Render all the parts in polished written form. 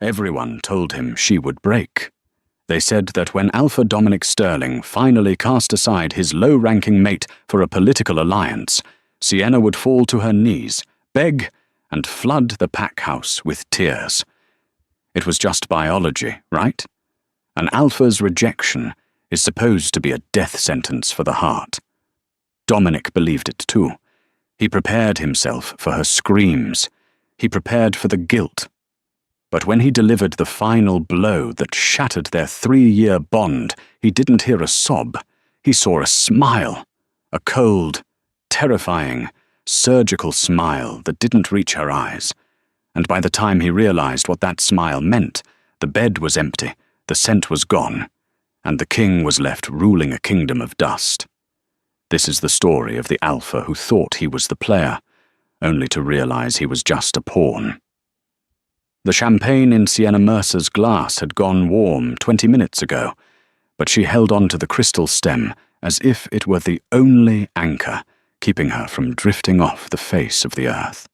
Everyone told him she would break. They said that when Alpha Dominic Sterling finally cast aside his low-ranking mate for a political alliance, Sienna would fall to her knees, beg, and flood the pack house with tears. It was just biology, right? An alpha's rejection is supposed to be a death sentence for the heart. Dominic believed it too. He prepared himself for her screams. He prepared for the guilt. But when he delivered the final blow that shattered their 3-year bond, he didn't hear a sob. He saw a smile, a cold, terrifying, surgical smile that didn't reach her eyes. And by the time he realized what that smile meant, the bed was empty, the scent was gone, and the king was left ruling a kingdom of dust. This is the story of the alpha who thought he was the player, only to realize he was just a pawn. The champagne in Sienna Mercer's glass had gone warm 20 minutes ago, but she held on to the crystal stem as if it were the only anchor keeping her from drifting off the face of the earth.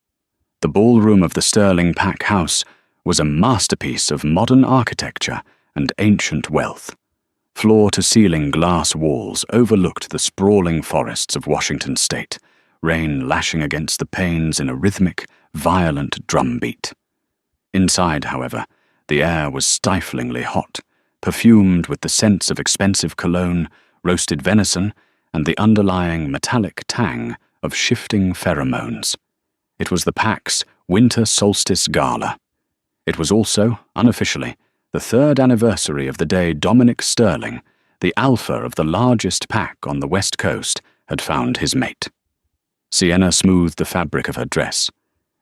The ballroom of the Sterling Pack House was a masterpiece of modern architecture and ancient wealth. Floor-to-ceiling glass walls overlooked the sprawling forests of Washington state, rain lashing against the panes in a rhythmic, violent drumbeat. Inside, however, the air was stiflingly hot, perfumed with the scents of expensive cologne, roasted venison, and the underlying metallic tang of shifting pheromones. It was the pack's winter solstice gala. It was also, unofficially, the 3rd anniversary of the day Dominic Sterling, the alpha of the largest pack on the West Coast, had found his mate. Sienna smoothed the fabric of her dress.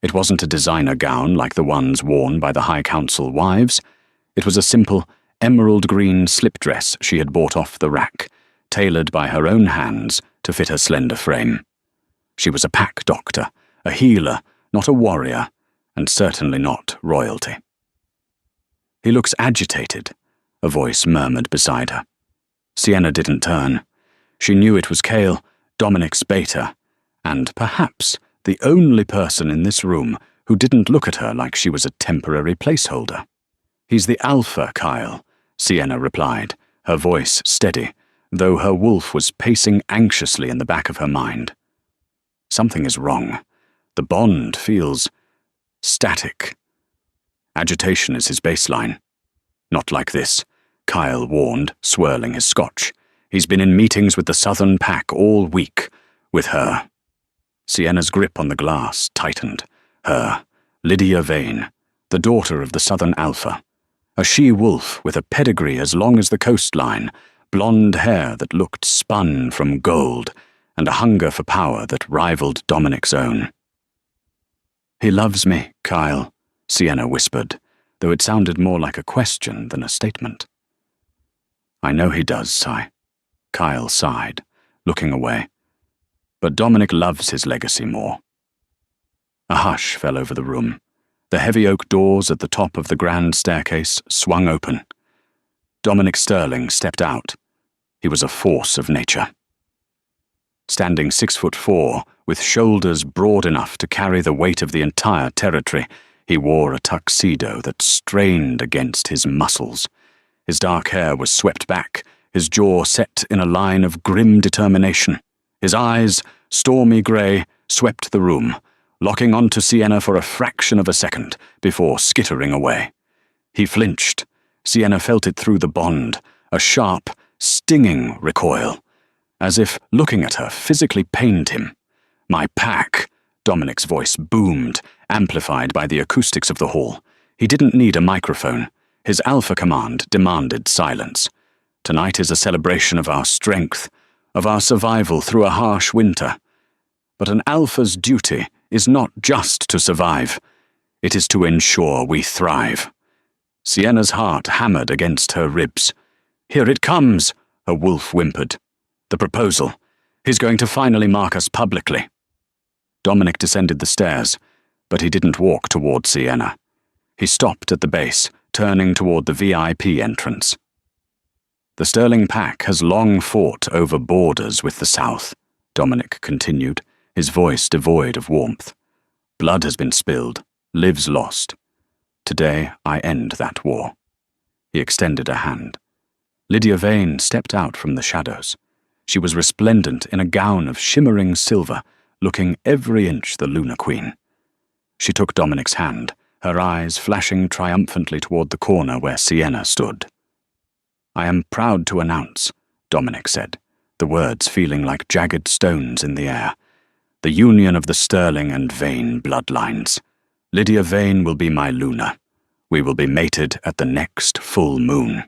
It wasn't a designer gown like the ones worn by the High Council wives. It was a simple, emerald green slip dress she had bought off the rack, tailored by her own hands to fit her slender frame. She was a pack doctor, a healer, not a warrior, and certainly not royalty. "He looks agitated," a voice murmured beside her. Sienna didn't turn. She knew it was Cale, Dominic's beta, and perhaps the only person in this room who didn't look at her like she was a temporary placeholder. "He's the alpha, Kyle," Sienna replied, her voice steady, though her wolf was pacing anxiously in the back of her mind. Something is wrong. The bond feels static. Agitation is his baseline. "Not like this," Kyle warned, swirling his scotch. "He's been in meetings with the Southern Pack all week, with her." Sienna's grip on the glass tightened. Her, Lydia Vane, the daughter of the Southern Alpha. A she-wolf with a pedigree as long as the coastline, blonde hair that looked spun from gold, and a hunger for power that rivaled Dominic's own. "He loves me, Kyle," Sienna whispered, though it sounded more like a question than a statement. "I know he does, Si," Kyle sighed, looking away. "But Dominic loves his legacy more." A hush fell over the room. The heavy oak doors at the top of the grand staircase swung open. Dominic Sterling stepped out. He was a force of nature. Standing 6'4", with shoulders broad enough to carry the weight of the entire territory, he wore a tuxedo that strained against his muscles. His dark hair was swept back, his jaw set in a line of grim determination. His eyes, stormy grey, swept the room, locking onto Sienna for a fraction of a second before skittering away. He flinched. Sienna felt it through the bond, a sharp, stinging recoil, as if looking at her physically pained him. "My pack," Dominic's voice boomed, amplified by the acoustics of the hall. He didn't need a microphone. His alpha command demanded silence. "Tonight is a celebration of our strength, of our survival through a harsh winter. But an alpha's duty is not just to survive. It is to ensure we thrive." Sienna's heart hammered against her ribs. "Here it comes," her wolf whimpered. "The proposal. He's going to finally mark us publicly." Dominic descended the stairs, but he didn't walk toward Sienna. He stopped at the base, turning toward the VIP entrance. "The Sterling Pack has long fought over borders with the South," Dominic continued, his voice devoid of warmth. "Blood has been spilled, lives lost. Today I end that war." He extended a hand. Lydia Vane stepped out from the shadows. She was resplendent in a gown of shimmering silver, looking every inch the Lunar Queen. She took Dominic's hand, her eyes flashing triumphantly toward the corner where Sienna stood. "I am proud to announce," Dominic said, the words feeling like jagged stones in the air, "the union of the Sterling and Vane bloodlines. Lydia Vane will be my Luna. We will be mated at the next full moon."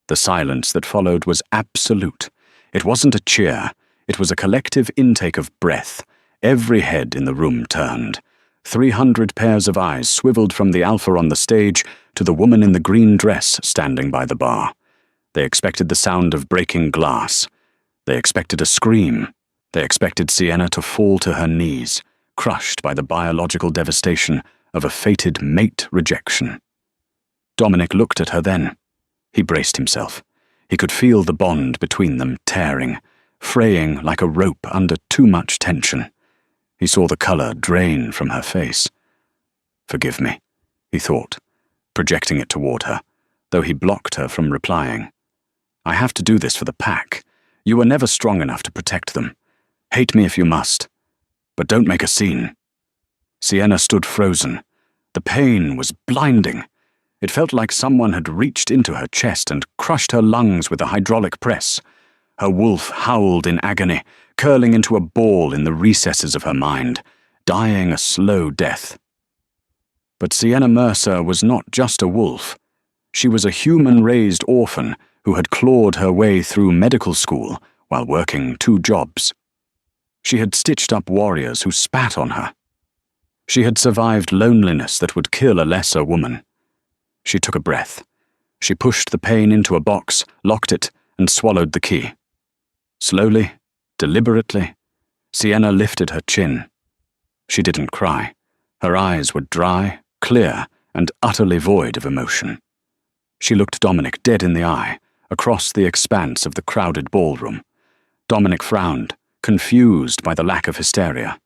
The silence that followed was absolute. It wasn't a cheer. It was a collective intake of breath. Every head in the room turned. 300 pairs of eyes swiveled from the alpha on the stage to the woman in the green dress standing by the bar. They expected the sound of breaking glass. They expected a scream. They expected Sienna to fall to her knees, crushed by the biological devastation of a fated mate rejection. Dominic looked at her then. He braced himself. He could feel the bond between them tearing, fraying like a rope under too much tension. He saw the color drain from her face. "Forgive me," he thought, projecting it toward her, though he blocked her from replying. "I have to do this for the pack. You were never strong enough to protect them. Hate me if you must, but don't make a scene." Sienna stood frozen. The pain was blinding. It felt like someone had reached into her chest and crushed her lungs with a hydraulic press. Her wolf howled in agony, curling into a ball in the recesses of her mind, dying a slow death. But Sienna Mercer was not just a wolf. She was a human-raised orphan who had clawed her way through medical school while working 2 jobs. She had stitched up warriors who spat on her. She had survived loneliness that would kill a lesser woman. She took a breath. She pushed the pain into a box, locked it, and swallowed the key. Slowly, deliberately, Sienna lifted her chin. She didn't cry. Her eyes were dry, clear, and utterly void of emotion. She looked Dominic dead in the eye, across the expanse of the crowded ballroom. Dominic frowned, confused by the lack of hysteria.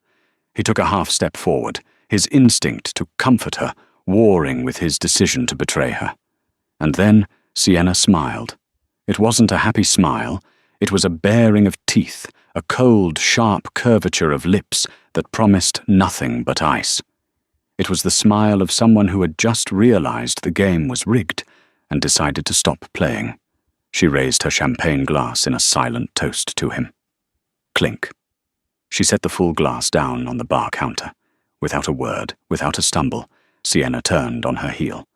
He took a half-step forward, his instinct to comfort her warring with his decision to betray her. And then Sienna smiled. It wasn't a happy smile. It was a baring of teeth, a cold, sharp curvature of lips that promised nothing but ice. It was the smile of someone who had just realized the game was rigged and decided to stop playing. She raised her champagne glass in a silent toast to him. Clink. She set the full glass down on the bar counter. Without a word, without a stumble, Sienna turned on her heel.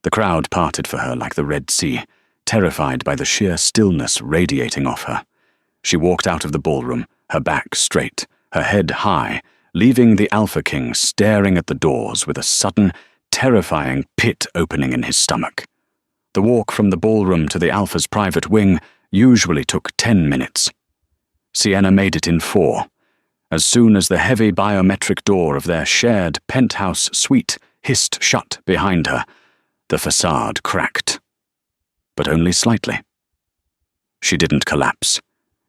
The crowd parted for her like the Red Sea, terrified by the sheer stillness radiating off her. She walked out of the ballroom, her back straight, her head high, leaving the Alpha King staring at the doors with a sudden, terrifying pit opening in his stomach. The walk from the ballroom to the Alpha's private wing usually took 10 minutes. Sienna made it in 4. As soon as the heavy biometric door of their shared penthouse suite hissed shut behind her, the facade cracked. But only slightly. She didn't collapse.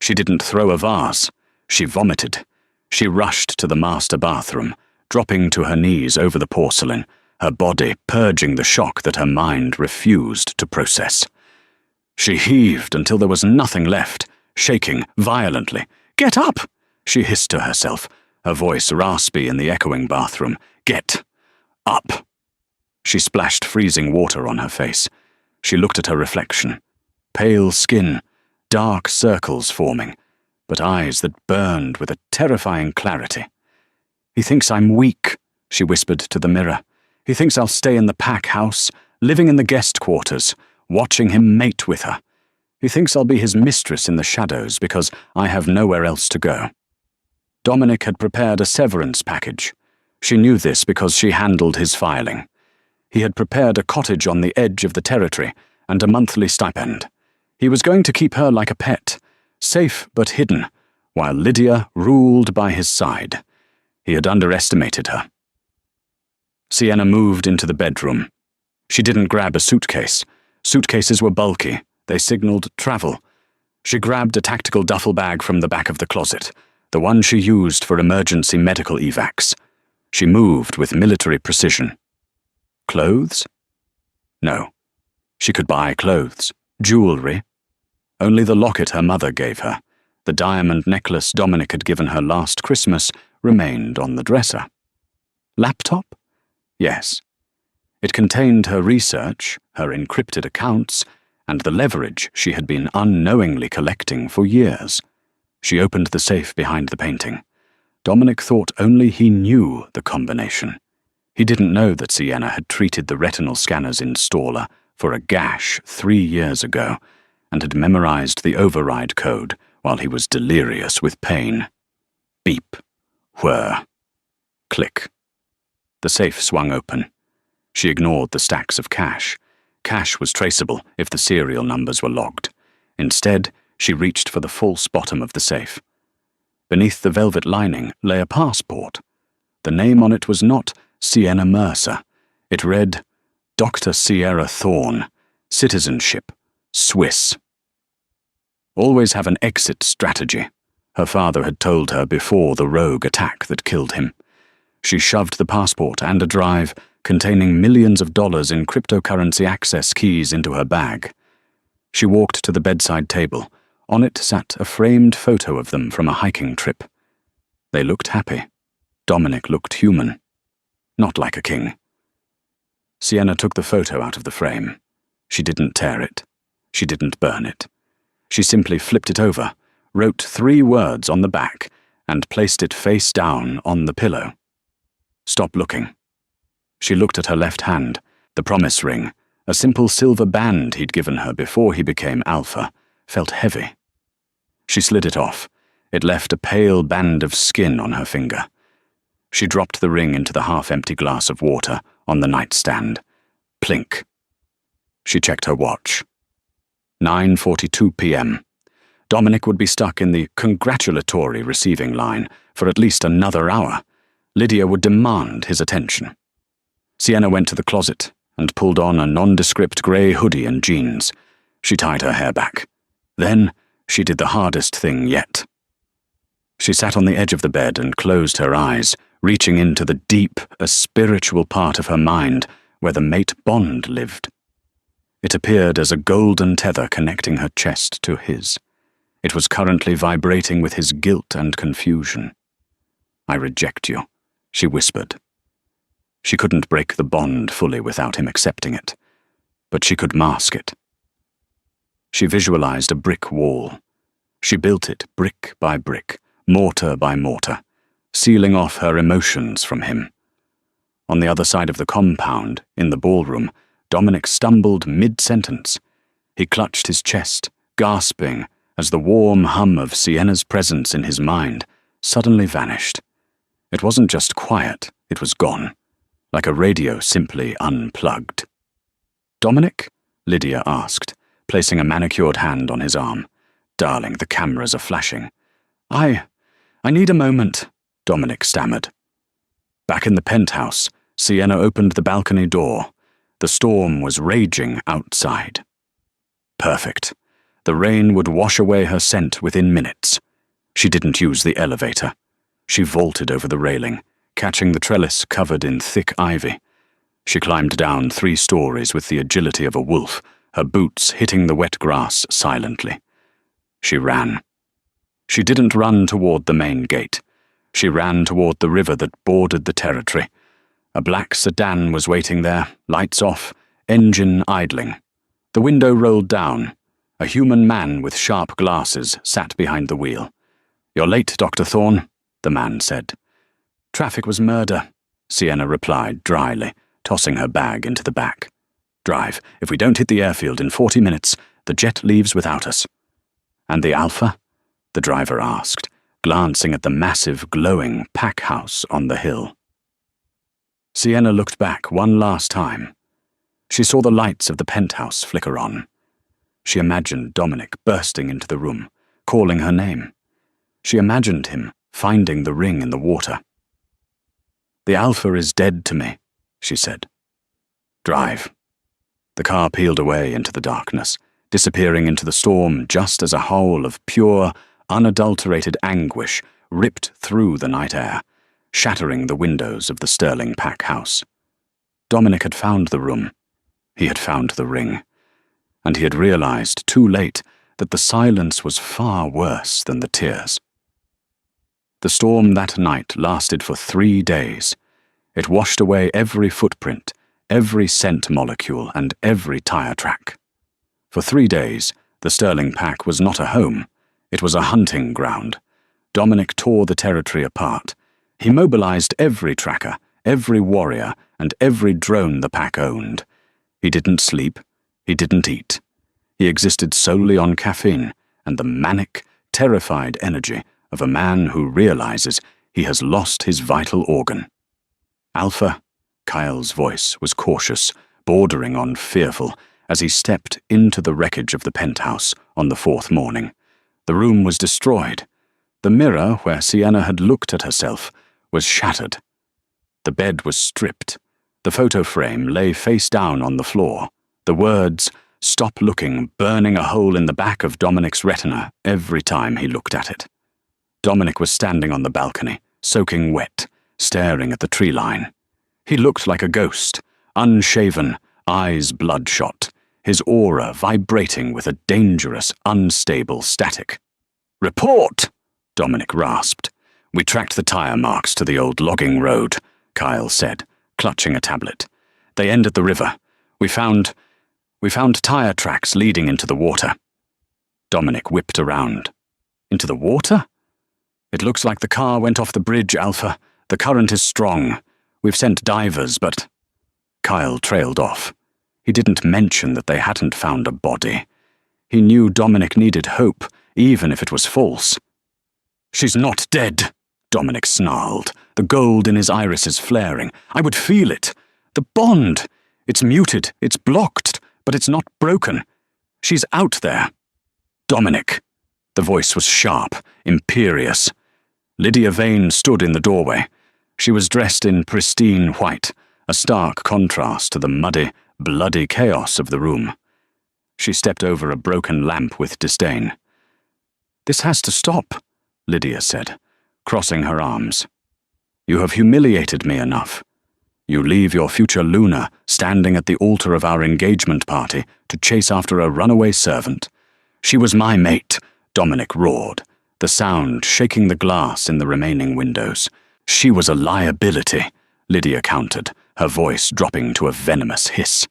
She didn't throw a vase. She vomited. She rushed to the master bathroom, dropping to her knees over the porcelain, her body purging the shock that her mind refused to process. She heaved until there was nothing left, shaking violently. "Get up!" she hissed to herself, her voice raspy in the echoing bathroom. "Get up!" She splashed freezing water on her face. She looked at her reflection. Pale skin, dark circles forming, but eyes that burned with a terrifying clarity. "He thinks I'm weak," she whispered to the mirror. "He thinks I'll stay in the pack house, living in the guest quarters, watching him mate with her. He thinks I'll be his mistress in the shadows because I have nowhere else to go." Dominic had prepared a severance package. She knew this because she handled his filing. He had prepared a cottage on the edge of the territory and a monthly stipend. He was going to keep her like a pet, safe but hidden, while Lydia ruled by his side. He had underestimated her. Sienna moved into the bedroom. She didn't grab a suitcase. Suitcases were bulky. They signaled travel. She grabbed a tactical duffel bag from the back of the closet, the one she used for emergency medical evacs. She moved with military precision. Clothes? No. She could buy clothes, jewelry. Only the locket her mother gave her, the diamond necklace Dominic had given her last Christmas, remained on the dresser. Laptop? Yes. It contained her research, her encrypted accounts, and the leverage she had been unknowingly collecting for years. She opened the safe behind the painting. Dominic thought only he knew the combination. He didn't know that Sienna had treated the retinal scanner's installer for a gash 3 years ago and had memorized the override code while he was delirious with pain. Beep. Whir. Click. The safe swung open. She ignored the stacks of cash. Cash was traceable if the serial numbers were logged. Instead, she reached for the false bottom of the safe. Beneath the velvet lining lay a passport. The name on it was not Sienna Mercer. It read, Dr. Sierra Thorne, citizenship, Swiss. Always have an exit strategy, her father had told her before the rogue attack that killed him. She shoved the passport and a drive containing millions of dollars in cryptocurrency access keys into her bag. She walked to the bedside table. On it sat a framed photo of them from a hiking trip. They looked happy. Dominic looked human. Not like a king. Sienna took the photo out of the frame. She didn't tear it. She didn't burn it. She simply flipped it over, wrote 3 words on the back, and placed it face down on the pillow. Stop looking. She looked at her left hand, the promise ring, a simple silver band he'd given her before he became Alpha, felt heavy. She slid it off. It left a pale band of skin on her finger. She dropped the ring into the half-empty glass of water on the nightstand. Plink. She checked her watch. 9:42 p.m. Dominic would be stuck in the congratulatory receiving line for at least another hour. Lydia would demand his attention. Sienna went to the closet and pulled on a nondescript grey hoodie and jeans. She tied her hair back. Then she did the hardest thing yet. She sat on the edge of the bed and closed her eyes, reaching into the deep, a spiritual part of her mind where the mate bond lived. It appeared as a golden tether connecting her chest to his. It was currently vibrating with his guilt and confusion. I reject you, she whispered. She couldn't break the bond fully without him accepting it, but she could mask it. She visualized a brick wall. She built it brick by brick, mortar by mortar, sealing off her emotions from him. On the other side of the compound, in the ballroom, Dominic stumbled mid-sentence. He clutched his chest, gasping, as the warm hum of Sienna's presence in his mind suddenly vanished. It wasn't just quiet, it was gone, like a radio simply unplugged. Dominic? Lydia asked, placing a manicured hand on his arm. Darling, the cameras are flashing. I need a moment, Dominic stammered. Back in the penthouse, Sienna opened the balcony door. The storm was raging outside. Perfect. The rain would wash away her scent within minutes. She didn't use the elevator. She vaulted over the railing, catching the trellis covered in thick ivy. She climbed down 3 stories with the agility of a wolf, her boots hitting the wet grass silently. She ran. She didn't run toward the main gate. She ran toward the river that bordered the territory. A black sedan was waiting there, lights off, engine idling. The window rolled down. A human man with sharp glasses sat behind the wheel. "You're late, Dr. Thorne," the man said. "Traffic was murder," Sienna replied dryly, tossing her bag into the back. "Drive. If we don't hit the airfield in 40 minutes, the jet leaves without us." "And the Alpha?" the driver asked, glancing at the massive, glowing pack house on the hill. Sienna looked back one last time. She saw the lights of the penthouse flicker on. She imagined Dominic bursting into the room, calling her name. She imagined him finding the ring in the water. "The Alpha is dead to me," she said. "Drive." The car peeled away into the darkness, disappearing into the storm just as a howl of pure, unadulterated anguish ripped through the night air, shattering the windows of the Sterling pack house. Dominic had found the room. He had found the ring. And he had realized, too late, that the silence was far worse than the tears. The storm that night lasted for 3 days. It washed away every footprint, every scent molecule, and every tire track. For 3 days, the Sterling pack was not a home. It was a hunting ground. Dominic tore the territory apart. He mobilized every tracker, every warrior, and every drone the pack owned. He didn't sleep. He didn't eat. He existed solely on caffeine and the manic, terrified energy of a man who realizes he has lost his vital organ. Alpha, Kyle's voice was cautious, bordering on fearful, as he stepped into the wreckage of the penthouse on the 4th morning. The room was destroyed. The mirror where Sienna had looked at herself was shattered. The bed was stripped. The photo frame lay face down on the floor. The words, "Stop looking," burning a hole in the back of Dominic's retina every time he looked at it. Dominic was standing on the balcony, soaking wet, staring at the tree line. He looked like a ghost, unshaven, eyes bloodshot, his aura vibrating with a dangerous, unstable static. "Report!" Dominic rasped. "We tracked the tire marks to the old logging road," Kyle said, clutching a tablet. "They end at the river. We found tire tracks leading into the water." Dominic whipped around. "Into the water?" "It looks like the car went off the bridge, Alpha. The current is strong. We've sent divers, but—" Kyle trailed off. He didn't mention that they hadn't found a body. He knew Dominic needed hope, even if it was false. "She's not dead," Dominic snarled, the gold in his irises flaring. "I would feel it. The bond. It's muted, it's blocked, but it's not broken. She's out there." "Dominic." The voice was sharp, imperious. Lydia Vane stood in the doorway. She was dressed in pristine white, a stark contrast to the muddy, bloody chaos of the room. She stepped over a broken lamp with disdain. "This has to stop," Lydia said, crossing her arms. "You have humiliated me enough. You leave your future Luna standing at the altar of our engagement party to chase after a runaway servant. She was my mate," Dominic roared, the sound shaking the glass in the remaining windows. "She was a liability," Lydia countered, her voice dropping to a venomous hiss.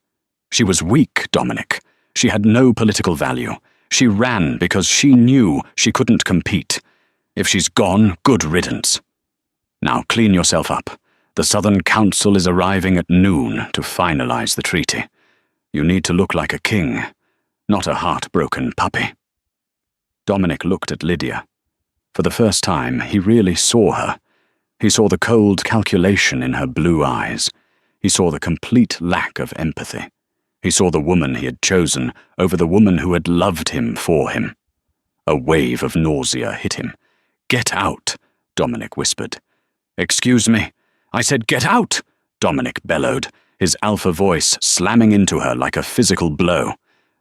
"She was weak, Dominic. She had no political value. She ran because she knew she couldn't compete. If she's gone, good riddance. Now clean yourself up. The Southern Council is arriving at noon to finalize the treaty. You need to look like a king, not a heartbroken puppy." Dominic looked at Lydia. For the first time, he really saw her. He saw the cold calculation in her blue eyes. He saw the complete lack of empathy. He saw the woman he had chosen over the woman who had loved him for him. A wave of nausea hit him. "Get out," Dominic whispered. "Excuse me. I said get out," Dominic bellowed, his alpha voice slamming into her like a physical blow.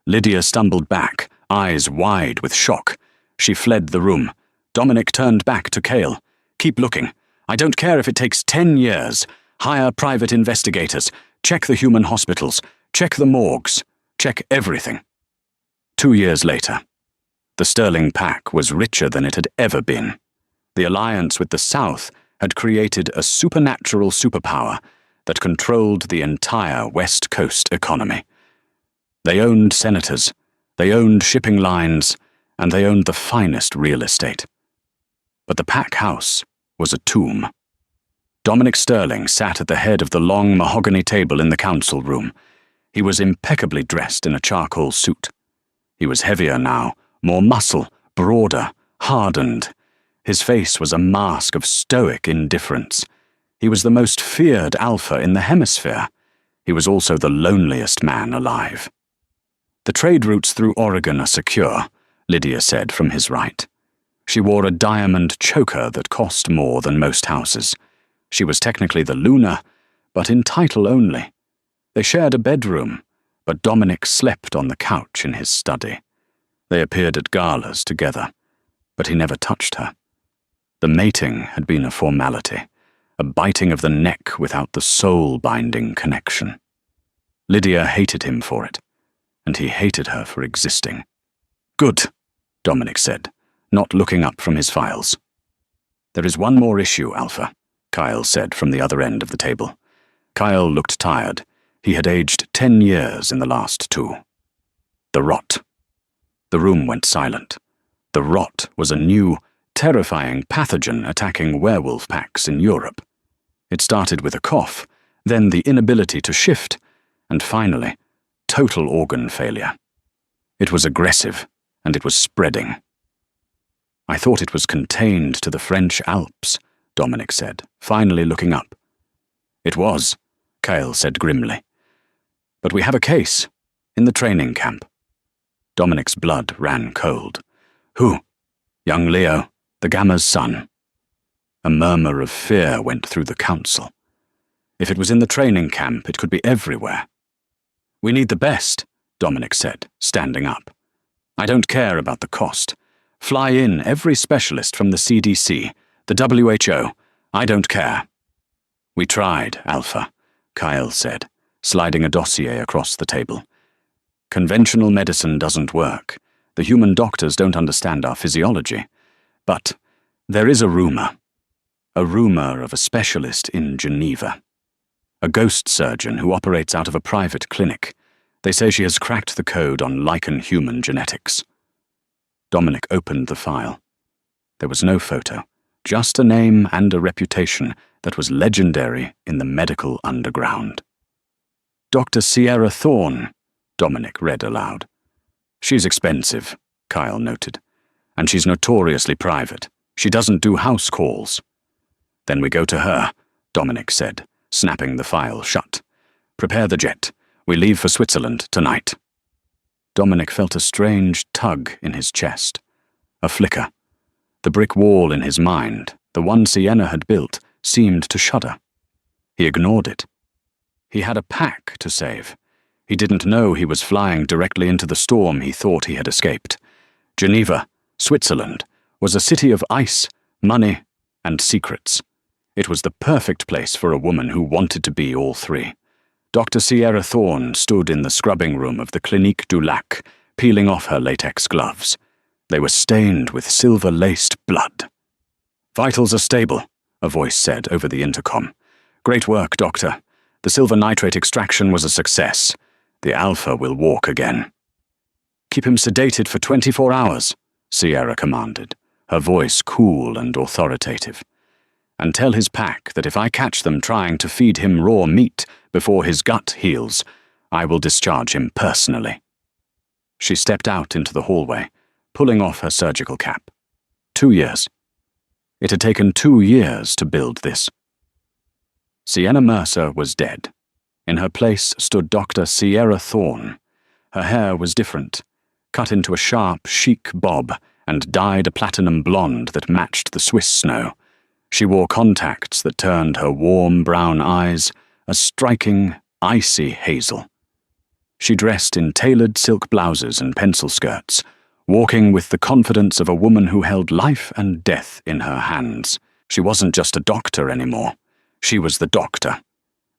Lydia stumbled back, eyes wide with shock. She fled the room. Dominic turned back to Cale. "Keep looking. I don't care if it takes 10 years. Hire private investigators. Check the human hospitals. Check the morgues. Check everything." 2 years later, the Sterling pack was richer than it had ever been. The alliance with the South had created a supernatural superpower that controlled the entire West Coast economy. They owned senators, they owned shipping lines, and they owned the finest real estate. But the pack house was a tomb. Dominic Sterling sat at the head of the long mahogany table in the council room. He was impeccably dressed in a charcoal suit. He was heavier now, more muscle, broader, hardened. His face was a mask of stoic indifference. He was the most feared alpha in the hemisphere. He was also the loneliest man alive. "The trade routes through Oregon are secure," Lydia said from his right. She wore a diamond choker that cost more than most houses. She was technically the Luna, but in title only. They shared a bedroom, but Dominic slept on the couch in his study. They appeared at galas together, but he never touched her. The mating had been a formality, a biting of the neck without the soul-binding connection. Lydia hated him for it, and he hated her for existing. "Good," Dominic said, not looking up from his files. "There is one more issue, Alpha," Kyle said from the other end of the table. Kyle looked tired. He had aged 10 years in the last 2. The rot. The room went silent. The rot was a new, terrifying pathogen attacking werewolf packs in Europe. It started with a cough, then the inability to shift, and finally, total organ failure. It was aggressive, and it was spreading. "I thought it was contained to the French Alps," Dominic said, finally looking up. "It was," Kyle said grimly. "But we have a case, in the training camp." Dominic's blood ran cold. "Who?" "Young Leo, the Gamma's son." A murmur of fear went through the council. If it was in the training camp, it could be everywhere. "We need the best," Dominic said, standing up. "I don't care about the cost. Fly in every specialist from the CDC, the WHO. I don't care." "We tried, Alpha," Kyle said, sliding a dossier across the table. "Conventional medicine doesn't work. The human doctors don't understand our physiology. But there is a rumor of a specialist in Geneva. A ghost surgeon who operates out of a private clinic. They say she has cracked the code on lichen-human genetics." Dominic opened the file. There was no photo, just a name and a reputation that was legendary in the medical underground. "Dr. Sierra Thorne," Dominic read aloud. "She's expensive," Kyle noted, "and she's notoriously private. She doesn't do house calls." "Then we go to her," Dominic said, snapping the file shut. "Prepare the jet. We leave for Switzerland tonight." Dominic felt a strange tug in his chest. A flicker. The brick wall in his mind, the one Sienna had built, seemed to shudder. He ignored it. He had a pack to save. He didn't know he was flying directly into the storm he thought he had escaped. Geneva, Switzerland, was a city of ice, money, and secrets. It was the perfect place for a woman who wanted to be all three. Dr. Sierra Thorne stood in the scrubbing room of the Clinique du Lac, peeling off her latex gloves. They were stained with silver-laced blood. "Vitals are stable," a voice said over the intercom. "Great work, Doctor. The silver nitrate extraction was a success. The Alpha will walk again." "Keep him sedated for 24 hours, Sierra commanded, her voice cool and authoritative. "And tell his pack that if I catch them trying to feed him raw meat before his gut heals, I will discharge him personally." She stepped out into the hallway, pulling off her surgical cap. 2 years. It had taken 2 years to build this. Sienna Mercer was dead. In her place stood Dr. Sierra Thorne. Her hair was different, cut into a sharp, chic bob and dyed a platinum blonde that matched the Swiss snow. She wore contacts that turned her warm brown eyes a striking, icy hazel. She dressed in tailored silk blouses and pencil skirts, walking with the confidence of a woman who held life and death in her hands. She wasn't just a doctor anymore. She was the doctor.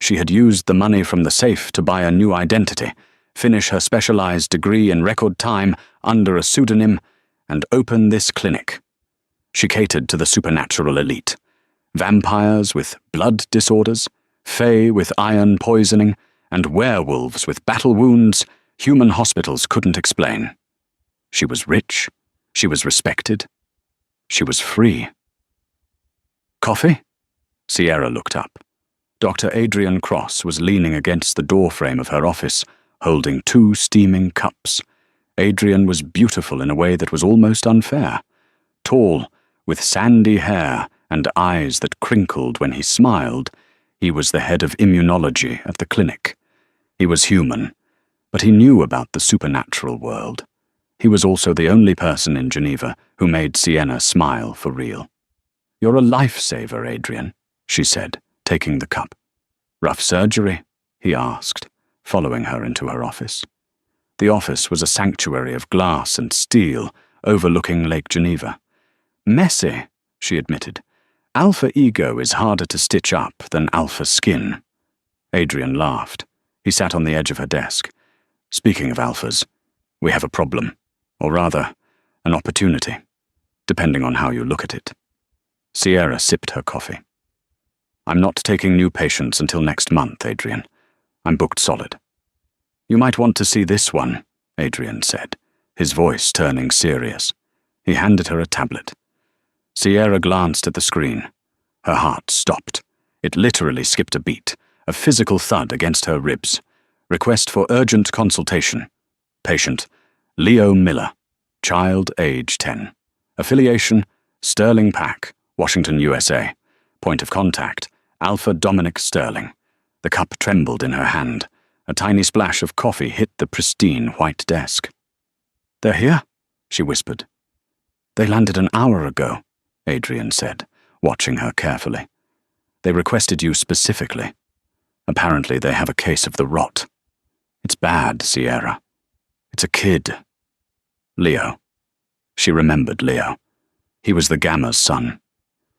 She had used the money from the safe to buy a new identity, finish her specialized degree in record time under a pseudonym, and open this clinic. She catered to the supernatural elite. Vampires with blood disorders, fae with iron poisoning, and werewolves with battle wounds human hospitals couldn't explain. She was rich. She was respected. She was free. "Coffee?" Sierra looked up. Dr. Adrian Cross was leaning against the doorframe of her office, holding 2 steaming cups. Adrian was beautiful in a way that was almost unfair. Tall, with sandy hair and eyes that crinkled when he smiled, he was the head of immunology at the clinic. He was human, but he knew about the supernatural world. He was also the only person in Geneva who made Sienna smile for real. "You're a lifesaver, Adrian," she said, taking the cup. "Rough surgery?" he asked, following her into her office. The office was a sanctuary of glass and steel overlooking Lake Geneva. "Messy," she admitted, Alpha ego is harder to stitch up than alpha skin. Adrian laughed. He sat on the edge of her desk. Speaking of alphas, we have a problem. Or rather, an opportunity, depending on how you look at it. Sierra sipped her coffee. I'm not taking new patients until next month, Adrian. I'm booked solid. You might want to see this one, Adrian said, his voice turning serious. He handed her a tablet. Sierra glanced at the screen. Her heart stopped. It literally skipped a beat, a physical thud against her ribs. Request for urgent consultation. Patient, Leo Miller. Child, age 10. Affiliation, Sterling Pack, Washington, USA. Point of contact, Alpha Dominic Sterling. The cup trembled in her hand. A tiny splash of coffee hit the pristine white desk. They're here, she whispered. They landed an hour ago, Adrian said, watching her carefully. They requested you specifically. Apparently they have a case of the rot. It's bad, Sierra. It's a kid. Leo. She remembered Leo. He was the Gamma's son.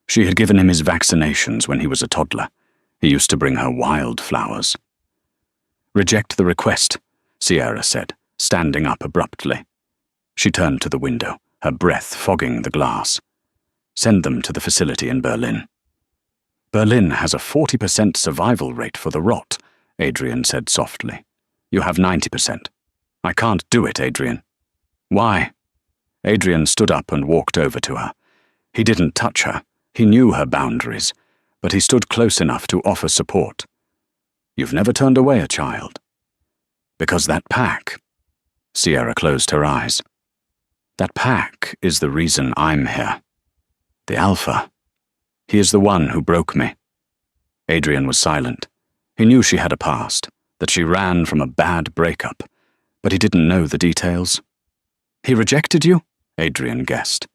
She had given him his vaccinations when he was a toddler. He used to bring her wildflowers. Reject the request, Sierra said, standing up abruptly. She turned to the window, her breath fogging the glass. Send them to the facility in Berlin. Berlin has a 40% survival rate for the rot, Adrian said softly. You have 90%. I can't do it, Adrian. Why? Adrian stood up and walked over to her. He didn't touch her. He knew her boundaries, but he stood close enough to offer support. You've never turned away a child. Because that pack. Sierra closed her eyes. That pack is the reason I'm here. The Alpha. He is the one who broke me. Adrian was silent. He knew she had a past, that she ran from a bad breakup, but he didn't know the details. He rejected you? Adrian guessed.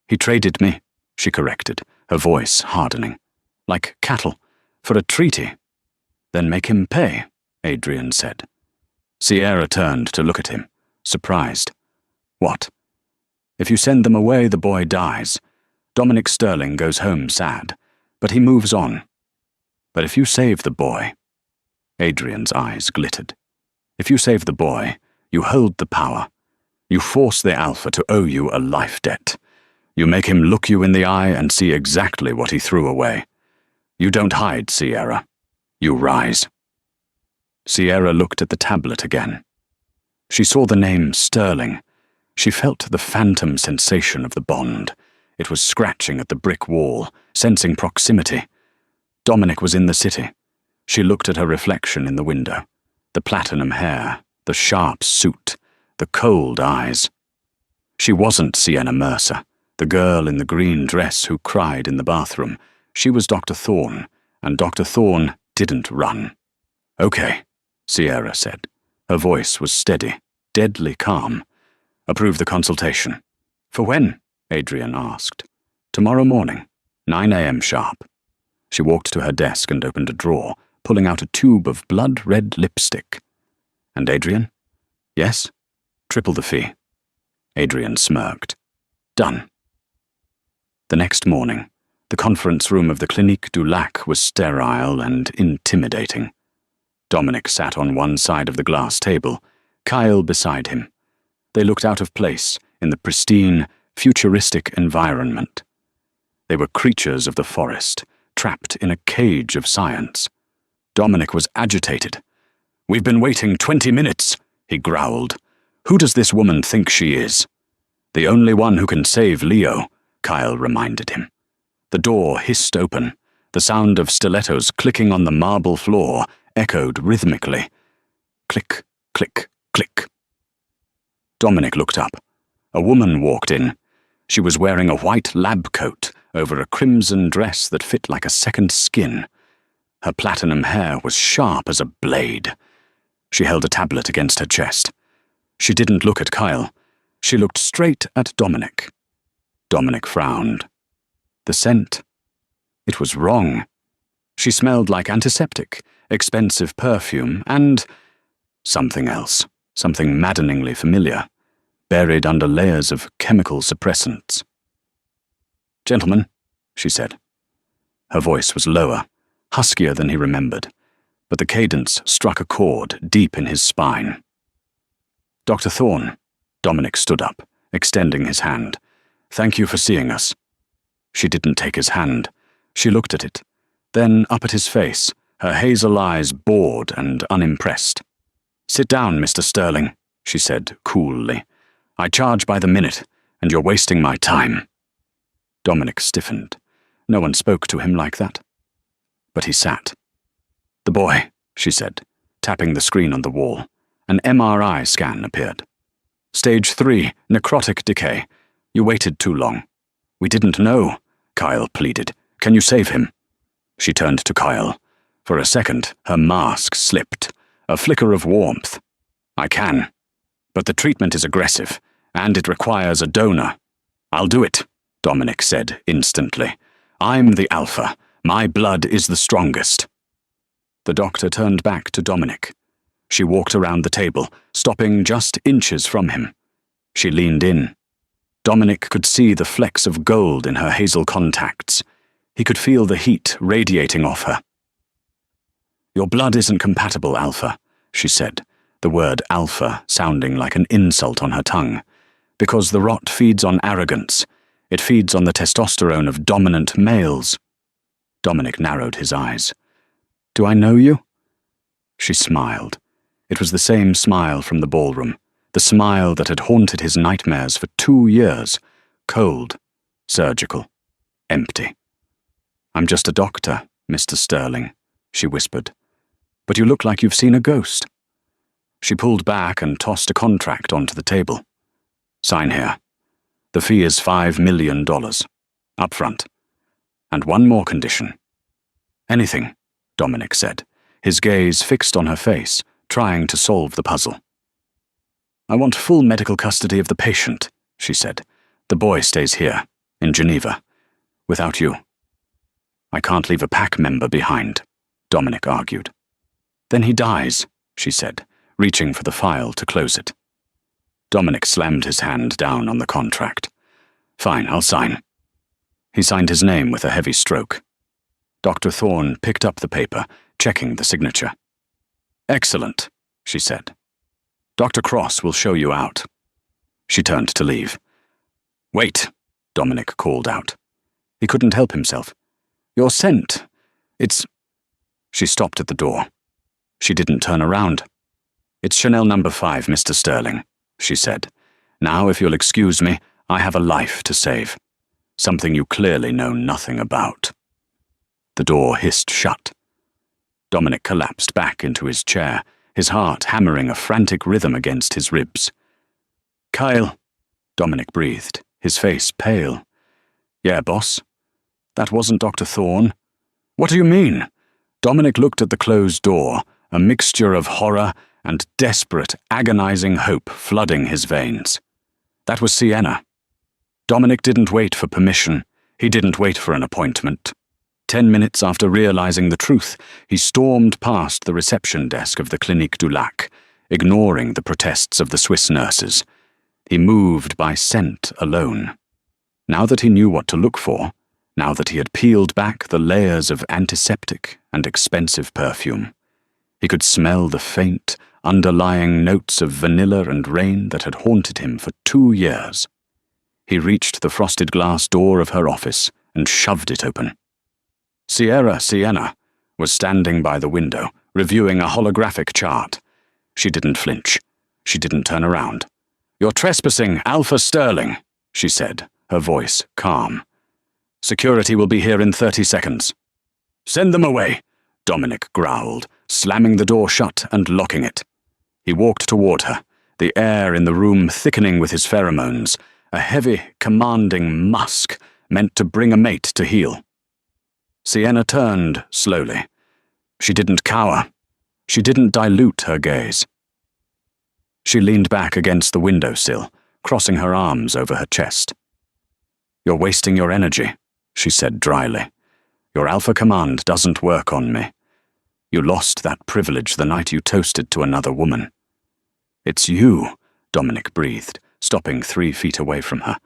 He traded me, she corrected, her voice hardening. Like cattle, for a treaty. Then make him pay, Adrian said. Sierra turned to look at him, surprised. What? If you send them away, the boy dies. Dominic Sterling goes home sad, but he moves on. But if you save the boy... Adrian's eyes glittered. If you save the boy, you hold the power. You force the Alpha to owe you a life debt. You make him look you in the eye and see exactly what he threw away. You don't hide, Sierra. You rise. Sierra looked at the tablet again. She saw the name Sterling. She felt the phantom sensation of the bond. It was scratching at the brick wall, sensing proximity. Dominic was in the city. She looked at her reflection in the window. The platinum hair, the sharp suit, the cold eyes. She wasn't Sienna Mercer, the girl in the green dress who cried in the bathroom. She was Dr. Thorne, and Dr. Thorne didn't run. Okay, Sierra said. Her voice was steady, deadly calm. Approve the consultation. For when? Adrian asked. Tomorrow morning, 9 a.m. sharp. She walked to her desk and opened a drawer, pulling out a tube of blood-red lipstick. And Adrian? Yes? Triple the fee. Adrian smirked. Done. The next morning, the conference room of the Clinique du Lac was sterile and intimidating. Dominic sat on one side of the glass table, Kyle beside him. They looked out of place in the pristine, futuristic environment. They were creatures of the forest, trapped in a cage of science. Dominic was agitated. We've been waiting 20 minutes, he growled. Who does this woman think she is? The only one who can save Leo, Kyle reminded him. The door hissed open. The sound of stilettos clicking on the marble floor echoed rhythmically. Click, click, click. Dominic looked up. A woman walked in. She was wearing a white lab coat over a crimson dress that fit like a second skin. Her platinum hair was sharp as a blade. She held a tablet against her chest. She didn't look at Kyle. She looked straight at Dominic. Dominic frowned. The scent. It was wrong. She smelled like antiseptic, expensive perfume, and something else, something maddeningly familiar, buried under layers of chemical suppressants. Gentlemen, she said. Her voice was lower, huskier than he remembered, but the cadence struck a chord deep in his spine. "Dr. Thorne." Dominic stood up, extending his hand. "Thank you for seeing us." She didn't take his hand. She looked at it, then up at his face, her hazel eyes bored and unimpressed. "Sit down, Mr. Sterling," she said coolly. "I charge by the minute, and you're wasting my time." Dominic stiffened. No one spoke to him like that. But he sat. "The boy," she said, tapping the screen on the wall. An MRI scan appeared. "Stage 3, necrotic decay. You waited too long." "We didn't know," Kyle pleaded. "Can you save him?" She turned to Kyle. For a second, her mask slipped, a flicker of warmth. "I can. But the treatment is aggressive, and it requires a donor." "I'll do it," Dominic said instantly. "I'm the alpha. My blood is the strongest." The doctor turned back to Dominic. She walked around the table, stopping just inches from him. She leaned in. Dominic could see the flecks of gold in her hazel contacts. He could feel the heat radiating off her. "Your blood isn't compatible, Alpha," she said, the word alpha sounding like an insult on her tongue, "because the rot feeds on arrogance. It feeds on the testosterone of dominant males." Dominic narrowed his eyes. "Do I know you?" She smiled. It was the same smile from the ballroom, the smile that had haunted his nightmares for 2 years, cold, surgical, empty. "I'm just a doctor, Mr. Sterling," she whispered. "But you look like you've seen a ghost." She pulled back and tossed a contract onto the table. "Sign here. The fee is $5 million, up front. And one more condition." "Anything," Dominic said, his gaze fixed on her face, trying to solve the puzzle. "I want full medical custody of the patient," she said. "The boy stays here, in Geneva, without you." "I can't leave a pack member behind," Dominic argued. "Then he dies," she said, reaching for the file to close it. Dominic slammed his hand down on the contract. "Fine, I'll sign." He signed his name with a heavy stroke. Dr. Thorne picked up the paper, checking the signature. "Excellent," she said. "Dr. Cross will show you out." She turned to leave. "Wait," Dominic called out. He couldn't help himself. "Your scent. It's—" She stopped at the door. She didn't turn around. "It's Chanel number 5, Mr. Sterling," she said. "Now, if you'll excuse me, I have a life to save. Something you clearly know nothing about." The door hissed shut. Dominic collapsed back into his chair, his heart hammering a frantic rhythm against his ribs. "Kyle," Dominic breathed, his face pale. "Yeah, boss? That wasn't Dr. Thorne." "What do you mean?" Dominic looked at the closed door, a mixture of horror and desperate, agonizing hope flooding his veins. That was Sienna. Dominic didn't wait for permission. He didn't wait for an appointment. 10 minutes after realizing the truth, he stormed past the reception desk of the Clinique du Lac, ignoring the protests of the Swiss nurses. He moved by scent alone. Now that he knew what to look for, now that he had peeled back the layers of antiseptic and expensive perfume, he could smell the faint, underlying notes of vanilla and rain that had haunted him for 2 years. He reached the frosted glass door of her office and shoved it open. Sienna was standing by the window, reviewing a holographic chart. She didn't flinch. She didn't turn around. "You're trespassing, Alpha Sterling," she said, her voice calm. "Security will be here in 30 seconds. "Send them away," Dominic growled, slamming the door shut and locking it. He walked toward her, the air in the room thickening with his pheromones, a heavy, commanding musk meant to bring a mate to heel. Sienna turned slowly. She didn't cower. She didn't dilute her gaze. She leaned back against the windowsill, crossing her arms over her chest. "You're wasting your energy," she said dryly. "Your alpha command doesn't work on me. You lost that privilege the night you toasted to another woman." "It's you," Dominic breathed, stopping 3 feet away from her.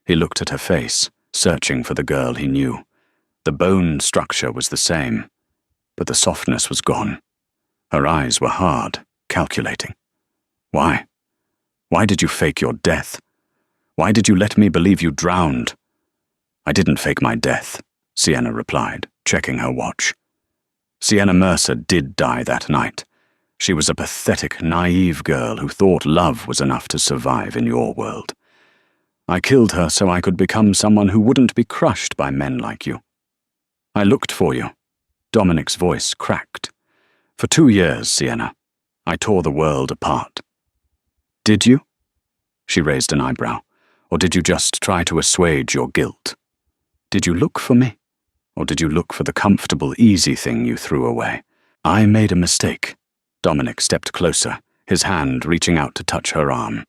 He looked at her face, searching for the girl he knew. The bone structure was the same, but the softness was gone. Her eyes were hard, calculating. Why? Why did you fake your death? Why did you let me believe you drowned? I didn't fake my death, Sienna replied, checking her watch. Sienna Mercer did die that night. She was a pathetic, naive girl who thought love was enough to survive in your world. I killed her so I could become someone who wouldn't be crushed by men like you. I looked for you. Dominic's voice cracked. For 2 years, Sienna, I tore the world apart. Did you? She raised an eyebrow. Or did you just try to assuage your guilt? Did you look for me? Or did you look for the comfortable, easy thing you threw away? I made a mistake. Dominic stepped closer, his hand reaching out to touch her arm.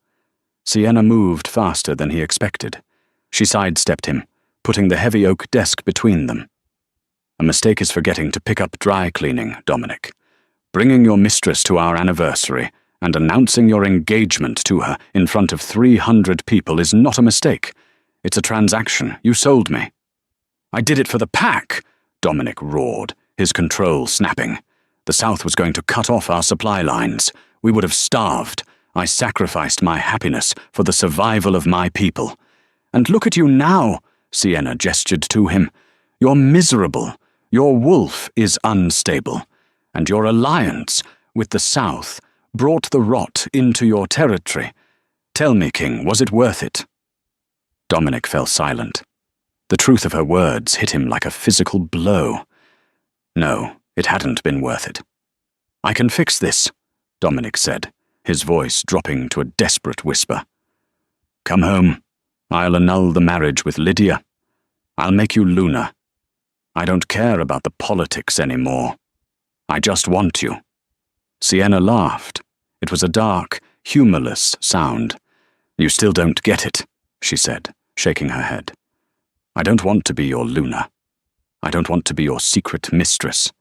Sienna moved faster than he expected. She sidestepped him, putting the heavy oak desk between them. A mistake is forgetting to pick up dry cleaning, Dominic. Bringing your mistress to our anniversary and announcing your engagement to her in front of 300 people is not a mistake. It's a transaction. You sold me. I did it for the pack, Dominic roared, his control snapping. The South was going to cut off our supply lines. We would have starved. I sacrificed my happiness for the survival of my people. And look at you now, Sienna gestured to him. You're miserable. Your wolf is unstable. And your alliance with the South brought the rot into your territory. Tell me, King, was it worth it? Dominic fell silent. The truth of her words hit him like a physical blow. No, it hadn't been worth it. I can fix this, Dominic said, his voice dropping to a desperate whisper. Come home. I'll annul the marriage with Lydia. I'll make you Luna. I don't care about the politics anymore. I just want you. Sienna laughed. It was a dark, humorless sound. You still don't get it, she said, shaking her head. I don't want to be your Luna. I don't want to be your secret mistress.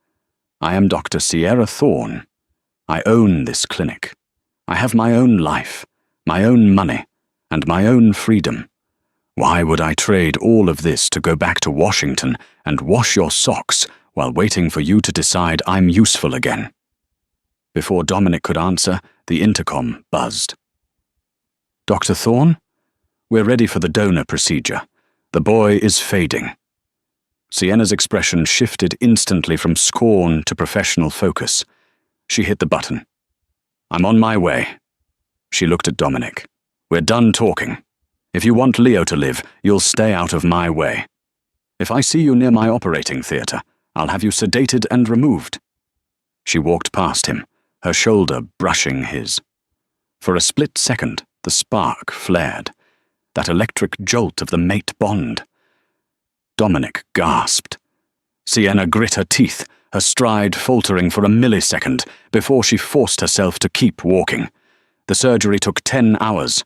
I am Dr. Sierra Thorne. I own this clinic. I have my own life, my own money, and my own freedom. Why would I trade all of this to go back to Washington and wash your socks while waiting for you to decide I'm useful again? Before Dominic could answer, the intercom buzzed. Dr. Thorne? We're ready for the donor procedure. The boy is fading. Sienna's expression shifted instantly from scorn to professional focus. She hit the button. I'm on my way. She looked at Dominic. We're done talking. If you want Leo to live, you'll stay out of my way. If I see you near my operating theatre, I'll have you sedated and removed. She walked past him, her shoulder brushing his. For a split second, the spark flared. That electric jolt of the mate bond. Dominic gasped. Sienna grit her teeth, her stride faltering for a millisecond before she forced herself to keep walking. The surgery took 10 hours.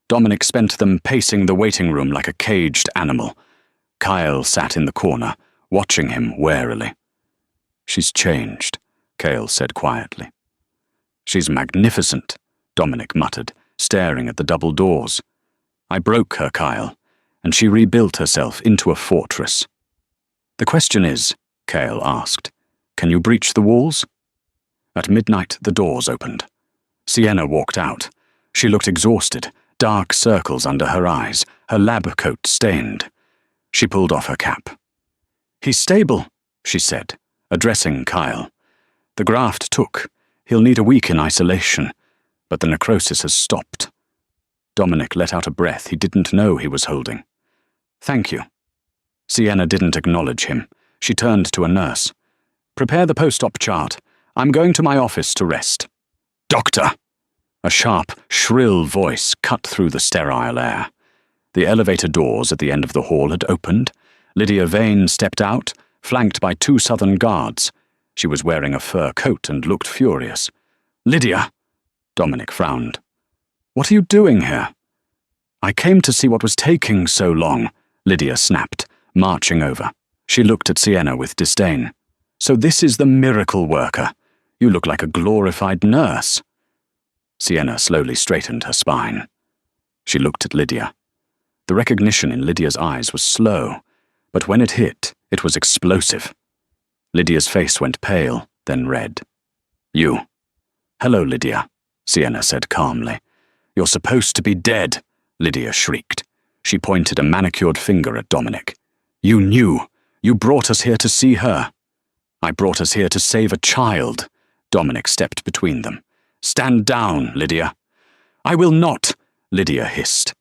Dominic spent them pacing the waiting room like a caged animal. Kyle sat in the corner, watching him warily. She's changed, Cale said quietly. She's magnificent, Dominic muttered, staring at the double doors. I broke her, Kyle, and she rebuilt herself into a fortress. The question is, Cale asked, can you breach the walls? At midnight, the doors opened. Sienna walked out. She looked exhausted, dark circles under her eyes, her lab coat stained. She pulled off her cap. He's stable, she said, addressing Kyle. The graft took. He'll need a week in isolation, but the necrosis has stopped. Dominic let out a breath he didn't know he was holding. Thank you. Sienna didn't acknowledge him. She turned to a nurse. Prepare the post-op chart. I'm going to my office to rest. Doctor! A sharp, shrill voice cut through the sterile air. The elevator doors at the end of the hall had opened. Lydia Vane stepped out, flanked by 2 Southern guards. She was wearing a fur coat and looked furious. Lydia! Dominic frowned. What are you doing here? I came to see what was taking so long, Lydia snapped, marching over. She looked at Sienna with disdain. So this is the miracle worker. You look like a glorified nurse. Sienna slowly straightened her spine. She looked at Lydia. The recognition in Lydia's eyes was slow. But when it hit, it was explosive. Lydia's face went pale, then red. "You." "Hello, Lydia," Sienna said calmly. "You're supposed to be dead," Lydia shrieked. She pointed a manicured finger at Dominic. "You knew. You brought us here to see her." "I brought us here to save a child." Dominic stepped between them. "Stand down, Lydia." "I will not," Lydia hissed.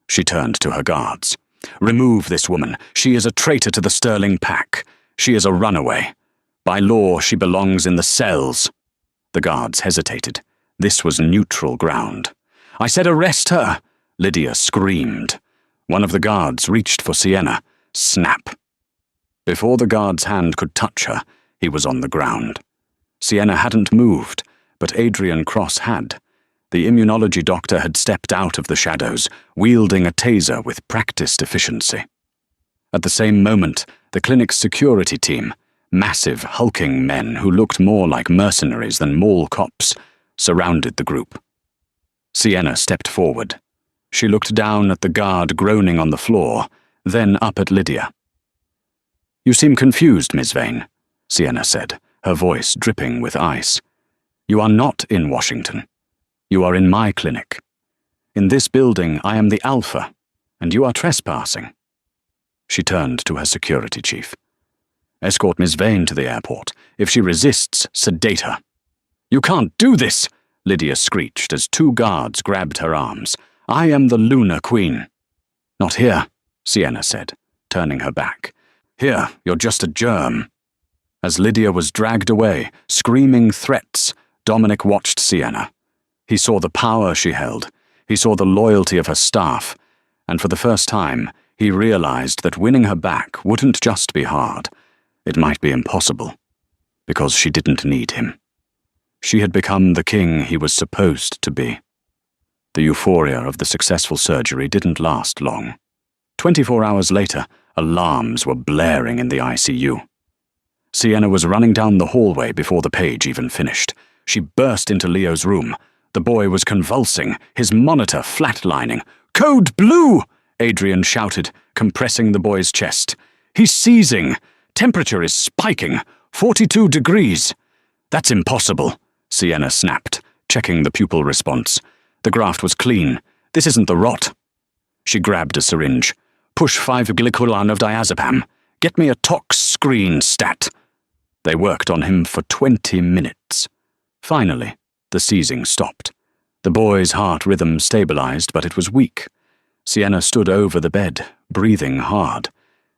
She turned to her guards. "Remove this woman. She is a traitor to the Sterling Pack. She is a runaway. By law, she belongs in the cells." The guards hesitated. This was neutral ground. "I said arrest her!" Lydia screamed. One of the guards reached for Sienna. Snap! Before the guard's hand could touch her, he was on the ground. Sienna hadn't moved, but Adrian Cross had. The immunology doctor had stepped out of the shadows, wielding a taser with practiced efficiency. At the same moment, the clinic's security team, massive, hulking men who looked more like mercenaries than mall cops, surrounded the group. Sienna stepped forward. She looked down at the guard groaning on the floor, then up at Lydia. "You seem confused, Miss Vane," Sienna said, her voice dripping with ice. "You are not in Washington. You are in my clinic. In this building, I am the Alpha, and you are trespassing." She turned to her security chief. "Escort Miss Vane to the airport. If she resists, sedate her." "You can't do this!" Lydia screeched as two guards grabbed her arms. "I am the Lunar Queen." "Not here," Sienna said, turning her back. "Here, you're just a germ." As Lydia was dragged away, screaming threats, Dominic watched Sienna. He saw the power she held. He saw the loyalty of her staff. And for the first time, he realized that winning her back wouldn't just be hard. It might be impossible. Because she didn't need him. She had become the king he was supposed to be. The euphoria of the successful surgery didn't last long. 24 hours later, alarms were blaring in the ICU. Sienna was running down the hallway before the page even finished. She burst into Leo's room. The boy was convulsing, his monitor flatlining. "Code Blue!" Adrian shouted, compressing the boy's chest. "He's seizing. Temperature is spiking. 42 degrees. "That's impossible," Sienna snapped, checking the pupil response. The graft was clean. "This isn't the rot." She grabbed a syringe. "Push 5 glyculan of diazepam. Get me a tox screen stat." They worked on him for 20 minutes. Finally, the seizing stopped. The boy's heart rhythm stabilized, but it was weak. Sienna stood over the bed, breathing hard.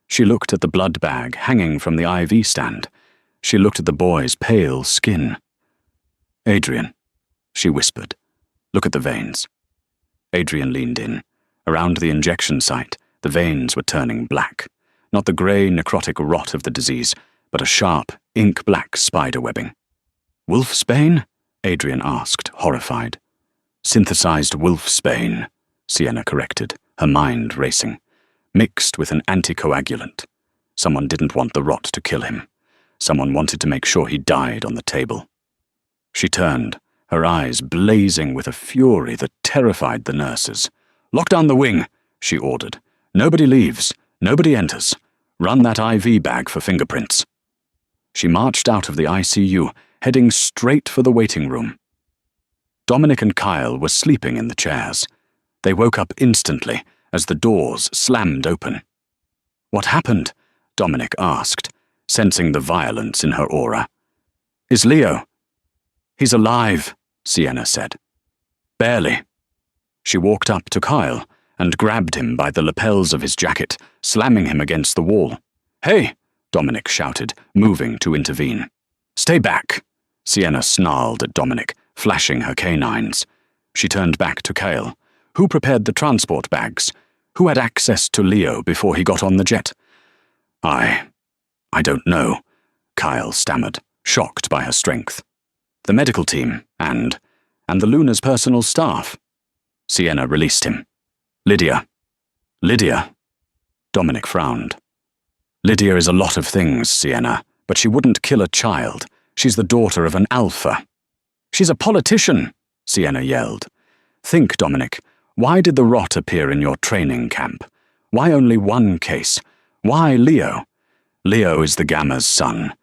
She looked at the blood bag hanging from the IV stand. She looked at the boy's pale skin. "Adrian," she whispered, "look at the veins." Adrian leaned in. Around the injection site, the veins were turning black. Not the grey necrotic rot of the disease, but a sharp, ink-black spider webbing. "Wolfsbane?" Adrian asked, horrified. "Synthesized wolfsbane," Sienna corrected, her mind racing. "Mixed with an anticoagulant. Someone didn't want the rot to kill him. Someone wanted to make sure he died on the table." She turned, her eyes blazing with a fury that terrified the nurses. "Lock down the wing," she ordered. "Nobody leaves. Nobody enters. Run that IV bag for fingerprints." She marched out of the ICU, heading straight for the waiting room. Dominic and Kyle were sleeping in the chairs. They woke up instantly as the doors slammed open. "What happened?" Dominic asked, sensing the violence in her aura. "Is Leo?" "He's alive," Sienna said. "Barely." She walked up to Kyle and grabbed him by the lapels of his jacket, slamming him against the wall. "Hey!" Dominic shouted, moving to intervene. "Stay back!" Sienna snarled at Dominic, flashing her canines. She turned back to Kyle. "Who prepared the transport bags? Who had access to Leo before he got on the jet?" I don't know," Kyle stammered, shocked by her strength. "The medical team, and the Lunar's personal staff." Sienna released him. "Lydia." "Lydia?" Dominic frowned. "Lydia is a lot of things, Sienna, but she wouldn't kill a child. She's the daughter of an alpha." "She's a politician," Sienna yelled. "Think, Dominic, why did the rot appear in your training camp? Why only one case? Why Leo? Leo is the Gamma's son.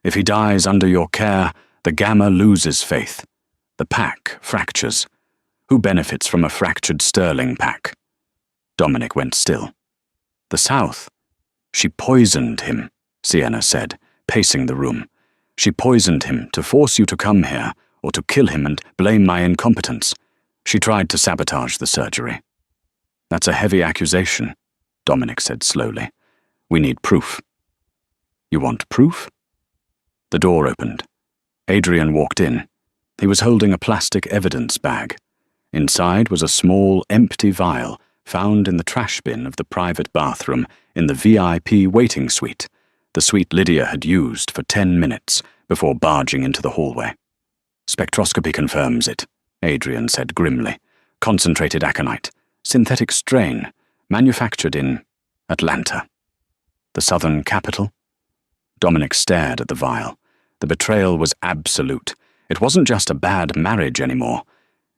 If he dies under your care, the Gamma loses faith. The pack fractures. Who benefits from a fractured Sterling pack? Dominic went still. The South. She poisoned him, Sienna said, pacing the room. She poisoned him to force you to come here, or to kill him and blame my incompetence. She tried to sabotage the surgery. That's a heavy accusation, Dominic said slowly. We need proof. You want proof? The door opened. Adrian walked in. He was holding a plastic evidence bag. Inside was a small, empty vial found in the trash bin of the private bathroom in the VIP waiting suite, the suite Lydia had used for 10 minutes before barging into the hallway. Spectroscopy confirms it, Adrian said grimly. Concentrated aconite, synthetic strain, manufactured in Atlanta. The southern capital? Dominic stared at the vial. The betrayal was absolute. It wasn't just a bad marriage anymore.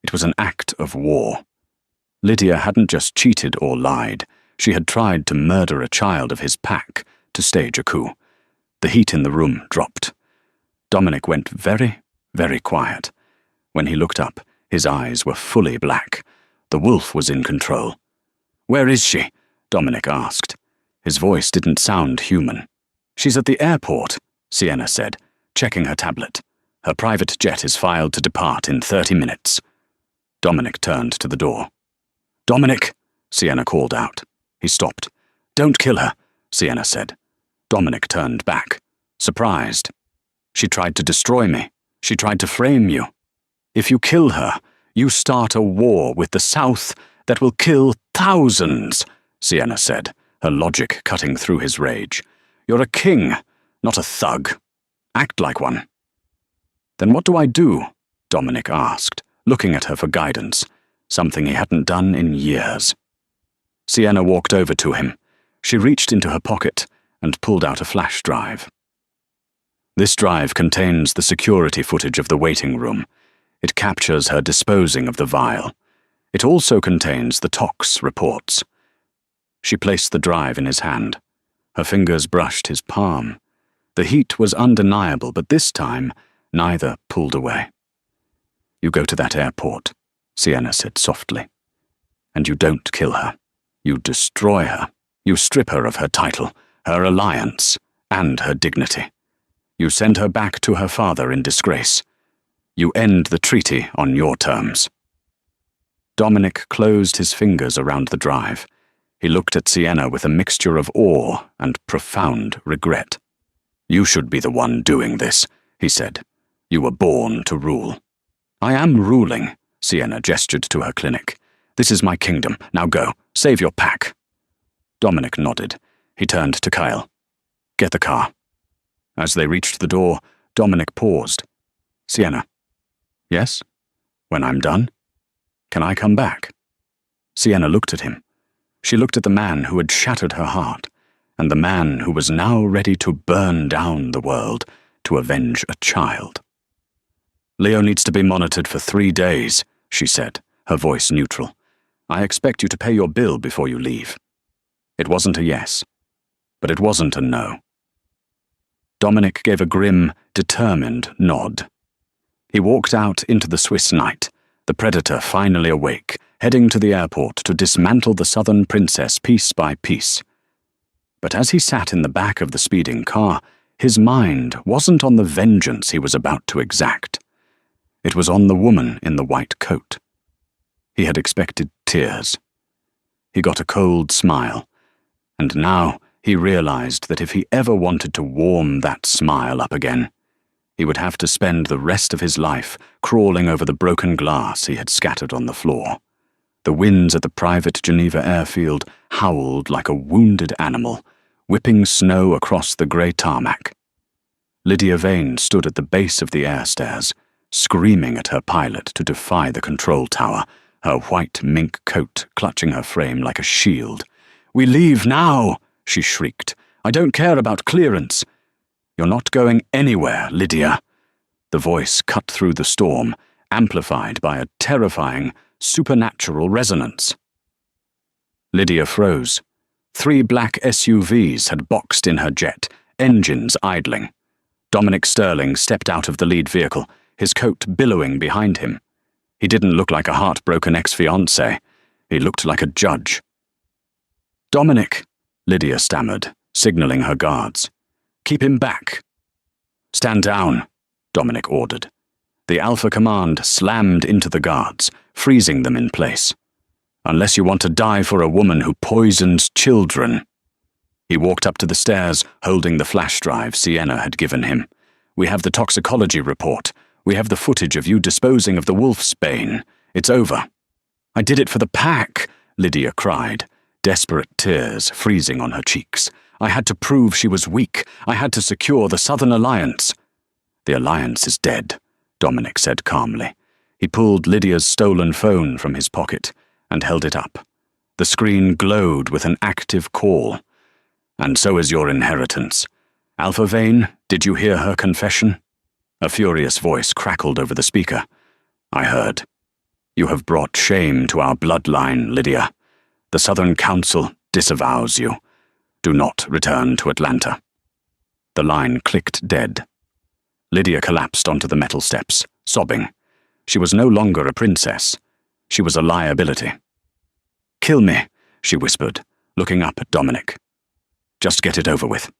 It was an act of war. Lydia hadn't just cheated or lied. She had tried to murder a child of his pack to stage a coup. The heat in the room dropped. Dominic went very, very quiet. When he looked up, his eyes were fully black. The wolf was in control. "Where is she?" Dominic asked. His voice didn't sound human. "She's at the airport," Sienna said, checking her tablet. "Her private jet is filed to depart in 30 minutes. Dominic turned to the door. "Dominic!" Sienna called out. He stopped. "Don't kill her," Sienna said. Dominic turned back, surprised. "She tried to destroy me. She tried to frame you. If you kill her, you start a war with the South that will kill thousands," Sienna said, her logic cutting through his rage. "You're a king, not a thug. Act like one." "Then what do I do?" Dominic asked, looking at her for guidance, something he hadn't done in years. Sienna walked over to him. She reached into her pocket and pulled out a flash drive. This drive contains the security footage of the waiting room. It captures her disposing of the vial. It also contains the tox reports. She placed the drive in his hand. Her fingers brushed his palm. The heat was undeniable, but this time, neither pulled away. "You go to that airport," Sienna said softly. "And you don't kill her. You destroy her. You strip her of her title, her alliance, and her dignity. You send her back to her father in disgrace. You end the treaty on your terms." Dominic closed his fingers around the drive. He looked at Sienna with a mixture of awe and profound regret. "You should be the one doing this," he said. "You were born to rule." "I am ruling," Sienna gestured to her clinic. "This is my kingdom. Now go. Save your pack." Dominic nodded. He turned to Kyle. "Get the car." As they reached the door, Dominic paused. "Sienna." "Yes? When I'm done? Can I come back?" Sienna looked at him. She looked at the man who had shattered her heart, and the man who was now ready to burn down the world to avenge a child. "Leo needs to be monitored for 3 days, she said, her voice neutral. "I expect you to pay your bill before you leave." It wasn't a yes, but it wasn't a no. Dominic gave a grim, determined nod. He walked out into the Swiss night, the predator finally awake, heading to the airport to dismantle the Southern Princess piece by piece. But as he sat in the back of the speeding car, his mind wasn't on the vengeance he was about to exact. It was on the woman in the white coat. He had expected tears. He got a cold smile, and now he realized that if he ever wanted to warm that smile up again, he would have to spend the rest of his life crawling over the broken glass he had scattered on the floor. The winds at the private Geneva airfield howled like a wounded animal, whipping snow across the grey tarmac. Lydia Vane stood at the base of the air stairs, screaming at her pilot to defy the control tower, her white mink coat clutching her frame like a shield. "We leave now!" she shrieked. "I don't care about clearance." "You're not going anywhere, Lydia." The voice cut through the storm, amplified by a terrifying, supernatural resonance. Lydia froze. 3 black SUVs had boxed in her jet, engines idling. Dominic Sterling stepped out of the lead vehicle, his coat billowing behind him. He didn't look like a heartbroken ex-fiancé. He looked like a judge. "Dominic," Lydia stammered, signaling her guards. "Keep him back." "Stand down," Dominic ordered. The Alpha Command slammed into the guards, freezing them in place. "Unless you want to die for a woman who poisons children." He walked up to the stairs, holding the flash drive Sienna had given him. "We have the toxicology report. We have the footage of you disposing of the wolf's bane. It's over." "I did it for the pack," Lydia cried, desperate tears freezing on her cheeks. "I had to prove she was weak. I had to secure the Southern Alliance." "The Alliance is dead," Dominic said calmly. He pulled Lydia's stolen phone from his pocket and held it up. The screen glowed with an active call. "And so is your inheritance. Alpha Vane, did you hear her confession?" A furious voice crackled over the speaker. "I heard. You have brought shame to our bloodline, Lydia. The Southern Council disavows you. Do not return to Atlanta." The line clicked dead. Lydia collapsed onto the metal steps, sobbing. She was no longer a princess. She was a liability. "Kill me," she whispered, looking up at Dominic. "Just get it over with."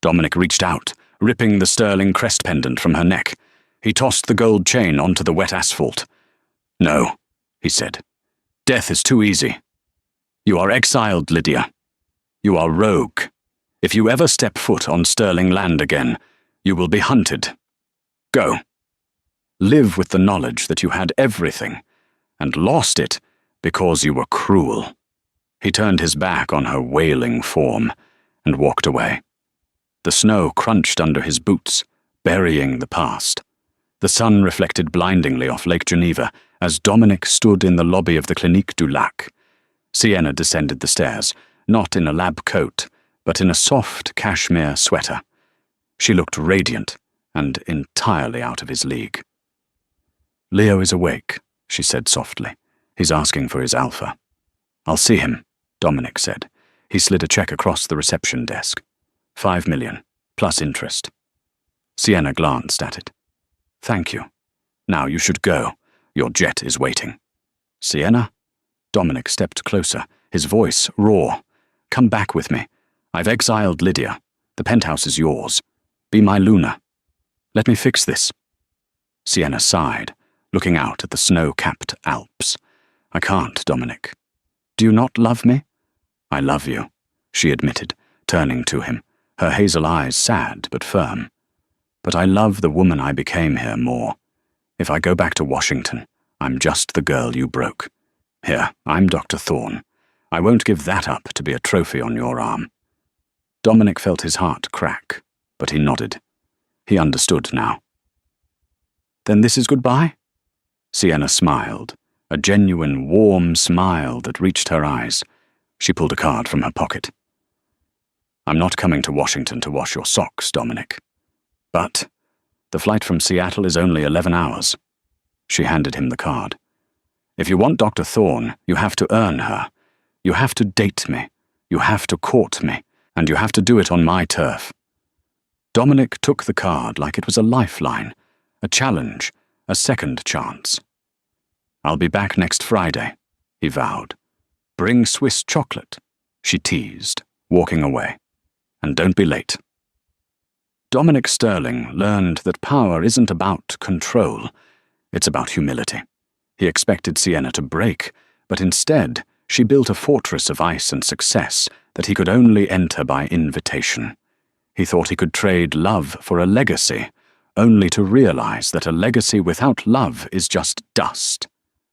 Dominic reached out, ripping the sterling crest pendant from her neck. He tossed the gold chain onto the wet asphalt. "No," he said. "Death is too easy. You are exiled, Lydia. You are rogue. If you ever step foot on sterling land again, you will be hunted. Go. Live with the knowledge that you had everything, and lost it because you were cruel." He turned his back on her wailing form and walked away. The snow crunched under his boots, burying the past. The sun reflected blindingly off Lake Geneva as Dominic stood in the lobby of the Clinique du Lac. Sienna descended the stairs, not in a lab coat, but in a soft cashmere sweater. She looked radiant and entirely out of his league. "Leo is awake," she said softly. "He's asking for his Alpha." "I'll see him," Dominic said. He slid a check across the reception desk. 5 million, plus interest. Sienna glanced at it. "Thank you. Now you should go. Your jet is waiting." "Sienna?" Dominic stepped closer, his voice raw. "Come back with me. I've exiled Lydia. The penthouse is yours. Be my Luna. Let me fix this." Sienna sighed, looking out at the snow-capped Alps. "I can't, Dominic." "Do you not love me?" "I love you," she admitted, turning to him, her hazel eyes sad but firm. "But I love the woman I became here more. If I go back to Washington, I'm just the girl you broke. Here, I'm Dr. Thorne. I won't give that up to be a trophy on your arm." Dominic felt his heart crack, but he nodded. He understood now. "Then this is goodbye?" Sienna smiled, a genuine, warm smile that reached her eyes. She pulled a card from her pocket. "I'm not coming to Washington to wash your socks, Dominic. But the flight from Seattle is only 11 hours. She handed him the card. "If you want Dr. Thorne, you have to earn her. You have to date me. You have to court me. And you have to do it on my turf." Dominic took the card like it was a lifeline, a challenge, a second chance. "I'll be back next Friday," he vowed. "Bring Swiss chocolate," she teased, walking away. "And don't be late." Dominic Sterling learned that power isn't about control. It's about humility. He expected Sienna to break, but instead she built a fortress of ice and success that he could only enter by invitation. He thought he could trade love for a legacy, only to realize that a legacy without love is just dust.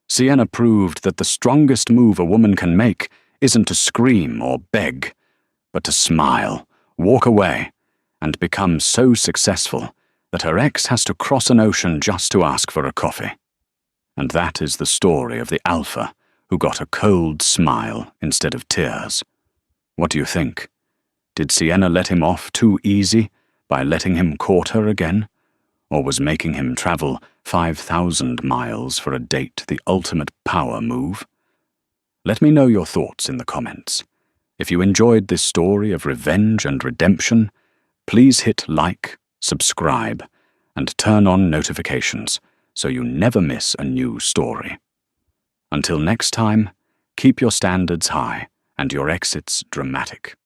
Sienna proved that the strongest move a woman can make isn't to scream or beg, but to smile, walk away, and become so successful that her ex has to cross an ocean just to ask for a coffee. And that is the story of the Alpha who got a cold smile instead of tears. What do you think? Did Sienna let him off too easy by letting him court her again? Or was making him travel 5,000 miles for a date the ultimate power move? Let me know your thoughts in the comments. If you enjoyed this story of revenge and redemption, please hit like, subscribe, and turn on notifications so you never miss a new story. Until next time, keep your standards high and your exits dramatic.